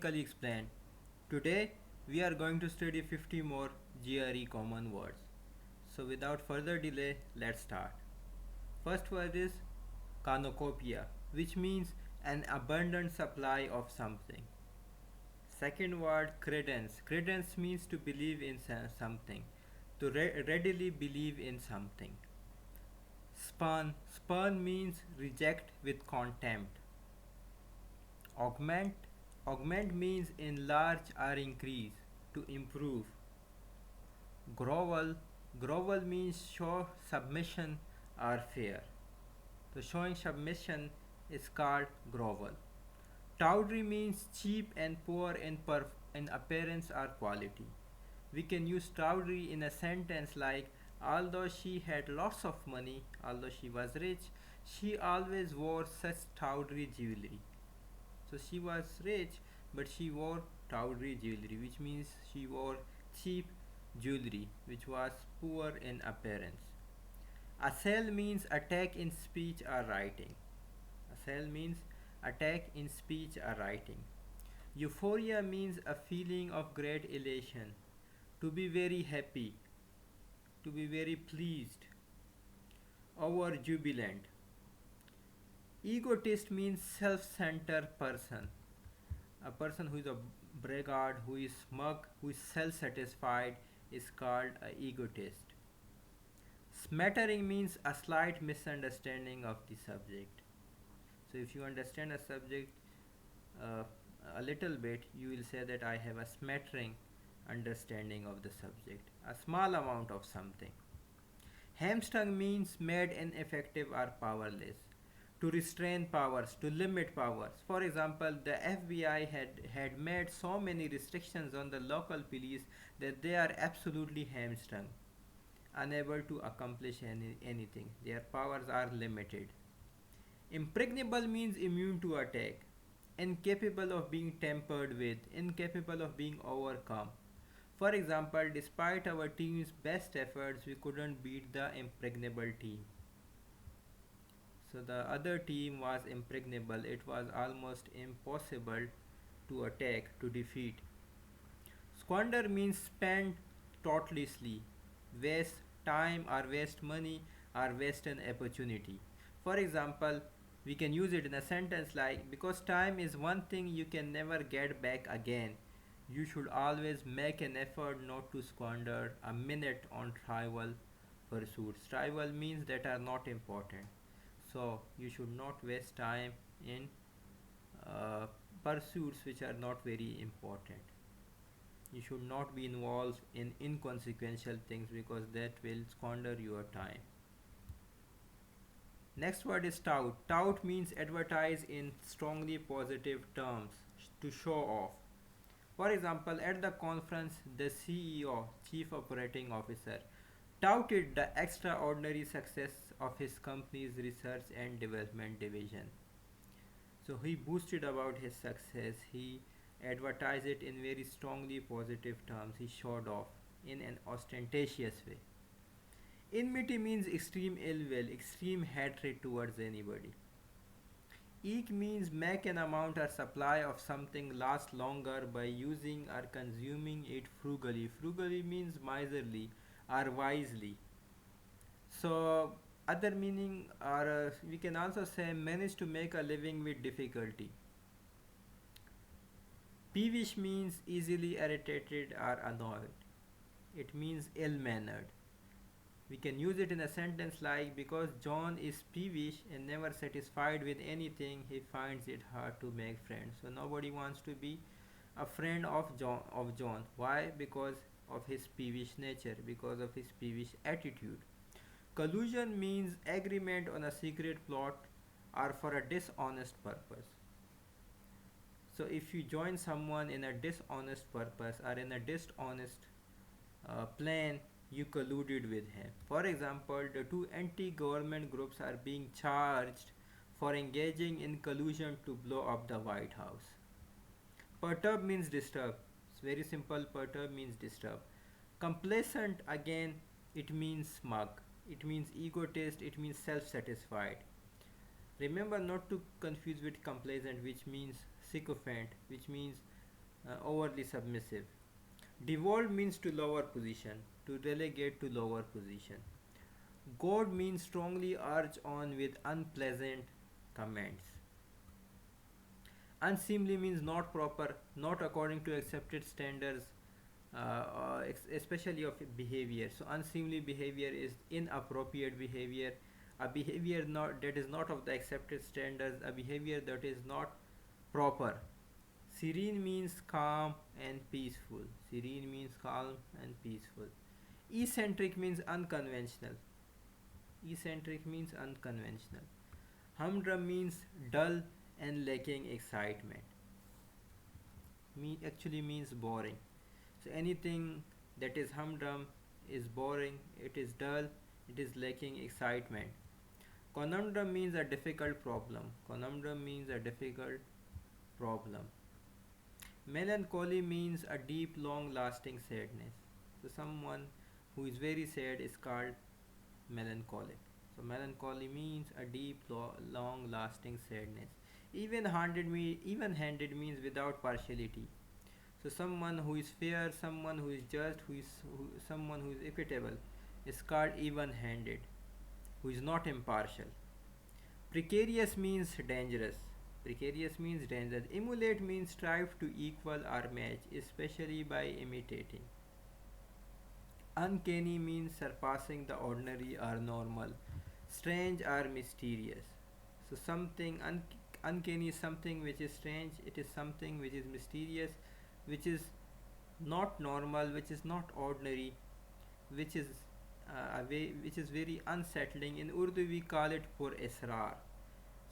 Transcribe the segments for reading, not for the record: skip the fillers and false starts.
Explained. Today we are going to study 50 more GRE common words. So without further delay, let's start. First word is Conucopia, which means an abundant supply of something. Second word, credence. Credence means to believe in something, to readily believe in something. Spurn. Spurn means reject with contempt. Augment. Augment means enlarge or increase, to improve. Grovel. Grovel means show submission or fear. So showing submission is called grovel. Tawdry means cheap and poor in appearance or quality. We can use tawdry in a sentence like, although she had lots of money, although she was rich, she always wore such tawdry jewelry. So she was rich, but she wore tawdry jewelry, which means she wore cheap jewelry, which was poor in appearance. Assail means attack in speech or writing. Assail means attack in speech or writing. Euphoria means a feeling of great elation, to be very happy, to be very pleased. Over jubilant. Egotist means self-centered person. A person who is a braggart, who is smug, who is self-satisfied is called an egotist. Smattering means a slight misunderstanding of the subject. So if you understand a subject uh, a little bit, you will say that I have a smattering understanding of the subject, a small amount of something. Hamstrung means made ineffective or powerless. To restrain powers, to limit powers. For example, the FBI had made so many restrictions on the local police that they are absolutely hamstrung, unable to accomplish anything. Their powers are limited. Impregnable means immune to attack, incapable of being tampered with, incapable of being overcome. For example, despite our team's best efforts, we couldn't beat the impregnable team. So the other team was impregnable. It was almost impossible to attack, to defeat. Squander means spend thoughtlessly, waste time or waste money or waste an opportunity. For example, we can use it in a sentence like, because time is one thing you can never get back again. You should always make an effort not to squander a minute on trivial pursuits. Trivial means that are not important. So you should not waste time in uh, pursuits which are not very important. You should not be involved in inconsequential things because that will squander your time. Next word is tout. Tout means advertise in strongly positive terms, to show off. For example, at the conference, the CEO, Chief Operating Officer, touted the extraordinary success of his company's research and development division. So he boasted about his success, he advertised it in very strongly positive terms, he showed off in an ostentatious way. Enmity means extreme ill will, extreme hatred towards anybody. Eke means make an amount or supply of something last longer by using or consuming it frugally. Frugally means miserly or wisely. So other meaning or we can also say manage to make a living with difficulty. Peevish means easily irritated or annoyed. It means ill mannered. We can use it in a sentence like, because John is peevish and never satisfied with anything, he finds it hard to make friends. So nobody wants to be a friend of John. Why? Because of his peevish nature, because of his peevish attitude. Collusion means agreement on a secret plot or for a dishonest purpose. So if you join someone in a dishonest purpose or in a dishonest plan, you colluded with him. For example, the two anti-government groups are being charged for engaging in collusion to blow up the White House. Perturb means disturb. It's very simple. Perturb means disturb. Complacent, again, it means smug. It means egotist. It means self-satisfied. Remember not to confuse with complacent, which means sycophant, which means overly submissive. Devolve means to lower position, to relegate to lower position. Goad means strongly urge on with unpleasant comments. Unseemly means not proper, not according to accepted standards, especially of behavior. So unseemly behavior is inappropriate behavior, a behavior not that is not of the accepted standards, a behavior that is not proper. Serene means calm and peaceful. Serene means calm and peaceful. Eccentric means unconventional. Eccentric means unconventional. Humdrum means dull and lacking excitement. Actually means boring. So anything that is humdrum is boring, it is dull, it is lacking excitement. Conundrum means a difficult problem. Conundrum means a difficult problem. Melancholy means a deep, long lasting sadness. So someone who is very sad is called melancholic. So melancholy means a deep, long lasting sadness. Even-handed means without partiality. So someone who is fair, someone who is just, someone who is equitable is called even-handed, who is not impartial. Precarious means dangerous. Precarious means dangerous. Emulate means strive to equal or match, especially by imitating. Uncanny means surpassing the ordinary or normal. Strange or mysterious. So something uncanny is something which is strange. It is something which is mysterious, which is not normal, which is not ordinary, which is which is very unsettling. In Urdu we call it pur esrar.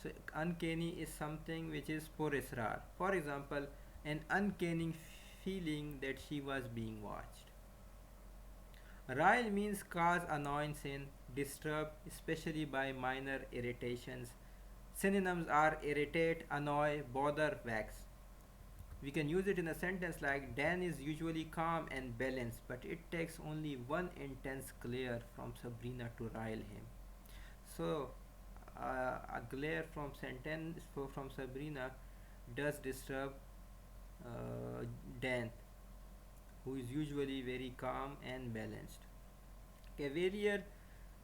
So uncanny is something which is pur esrar. For example, an uncanny feeling that she was being watched. Rile means cause annoyance and disturb, especially by minor irritations. Synonyms are irritate, annoy, bother, vex. We can use it in a sentence like Dan is usually calm and balanced, but it takes only one intense glare from Sabrina to rile him. So, a glare from Sabrina does disturb Dan, who is usually very calm and balanced. Cavalier,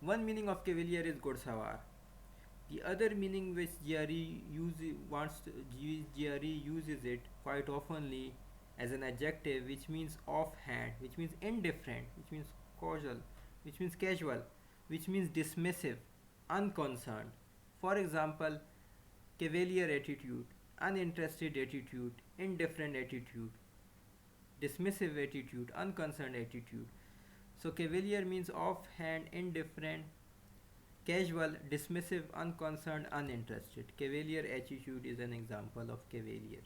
one meaning of cavalier is Ghodsawar. The other meaning which GRE uses it quite oftenly as an adjective, which means offhand, which means indifferent, which means casual, which means dismissive, unconcerned. For example, cavalier attitude, uninterested attitude, indifferent attitude, dismissive attitude, unconcerned attitude. So cavalier means offhand, indifferent, casual, dismissive, unconcerned, uninterested. Cavalier attitude is an example of cavalier.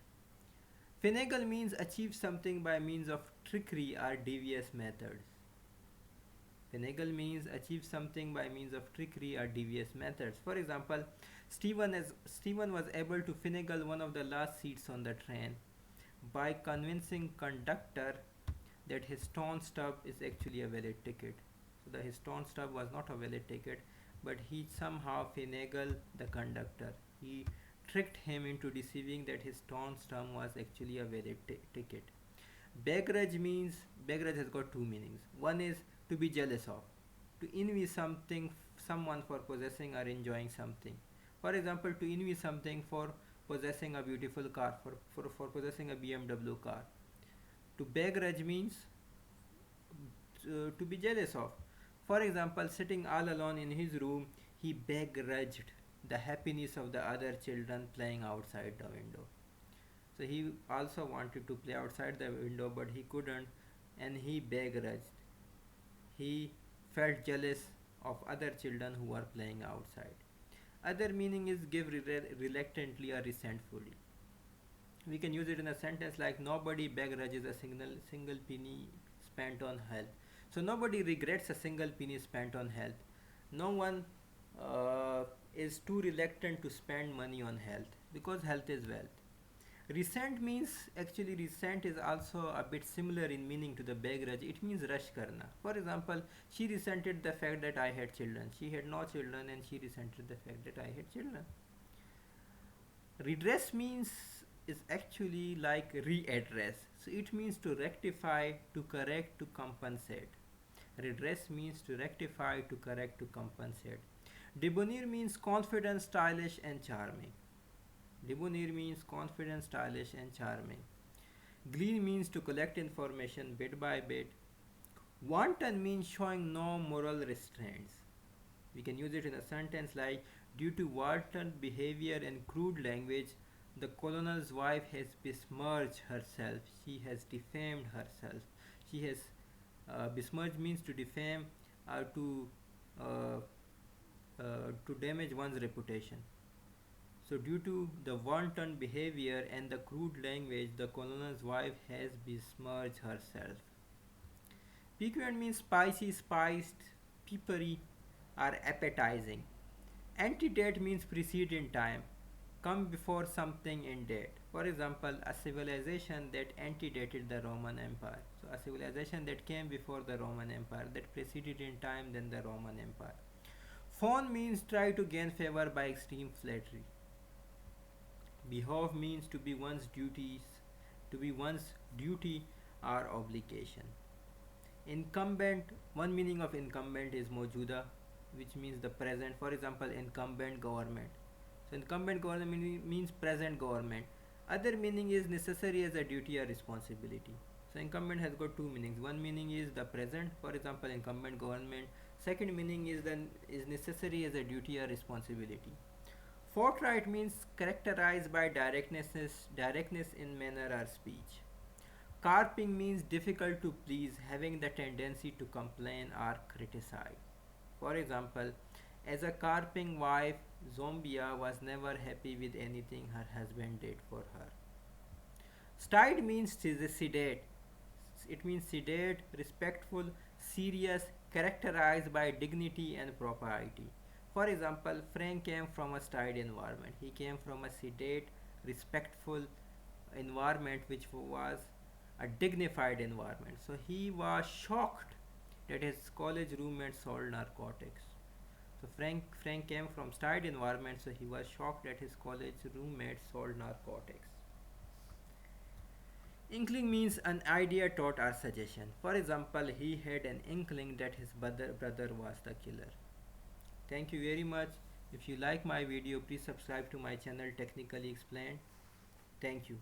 Finagle means achieve something by means of trickery or devious methods. Finagle means achieve something by means of trickery or devious methods. For example, Stephen was able to finagle one of the last seats on the train by convincing conductor that his stone stub is actually a valid ticket. So his stone stub was not a valid ticket, but he somehow finagled the conductor. He tricked him into deceiving that his stone stub was actually a valid ticket. Begrudge has got two meanings. One is to be jealous of, to envy someone for possessing or enjoying something. For example, to envy something for possessing a beautiful car, for possessing a BMW car. To begrudge means to be jealous of. For example, sitting all alone in his room, he begrudged the happiness of the other children playing outside the window. So he also wanted to play outside the window, but he couldn't, and he begrudged. He felt jealous of other children who were playing outside. Other meaning is give reluctantly or resentfully. We can use it in a sentence like nobody begrudges a single penny spent on health. So nobody regrets a single penny spent on health. No one is too reluctant to spend money on health because health is wealth. Resent means, actually resent is also a bit similar in meaning to the begrudge. It means rush karna. For example, she resented the fact that I had children. She had no children and she resented the fact that I had children. Redress means is actually like readdress. So it means to rectify, to correct, to compensate. Redress means to rectify, to correct, to compensate. Debonair means confident, stylish, and charming. Debonair means confident, stylish, and charming. Glean means to collect information bit by bit. Wanton means showing no moral restraints. We can use it in a sentence like, due to wanton behavior and crude language, the colonel's wife has besmirched herself. She has defamed herself. She has besmirch means to defame or uh, to damage one's reputation. So, due to the wanton behavior and the crude language, the colonel's wife has besmirched herself. Piquant means spicy, spiced, peppery, or appetizing. Antedate means precede in time, come before something in date. For example, a civilization that antedated the Roman Empire. So, a civilization that came before the Roman Empire, that preceded in time than the Roman Empire. Fawn means try to gain favor by extreme flattery. Behove means to be one's duties, to be one's duty or obligation. Incumbent, one meaning of incumbent is mojuda, which means the present. For example, incumbent government. So incumbent government means present government. Other meaning is necessary as a duty or responsibility. So incumbent has got two meanings. One meaning is the present, for example, incumbent government. Second meaning is necessary as a duty or responsibility. Forthright means characterized by directness in manner or speech. Carping means difficult to please, having the tendency to complain or criticize. For example, as a carping wife, Zombia was never happy with anything her husband did for her. Stide means sedate. It means sedate, respectful, serious, characterized by dignity and propriety. For example, Frank came from a stide environment. He came from a sedate, respectful environment which was a dignified environment. So he was shocked that his college roommate sold narcotics. So Frank came from stide environment, so he was shocked that his college roommate sold narcotics. Inkling means an idea, thought, or suggestion. For example, he had an inkling that his brother was the killer. Thank you very much. If you like my video, please subscribe to my channel Technically Explained. Thank you.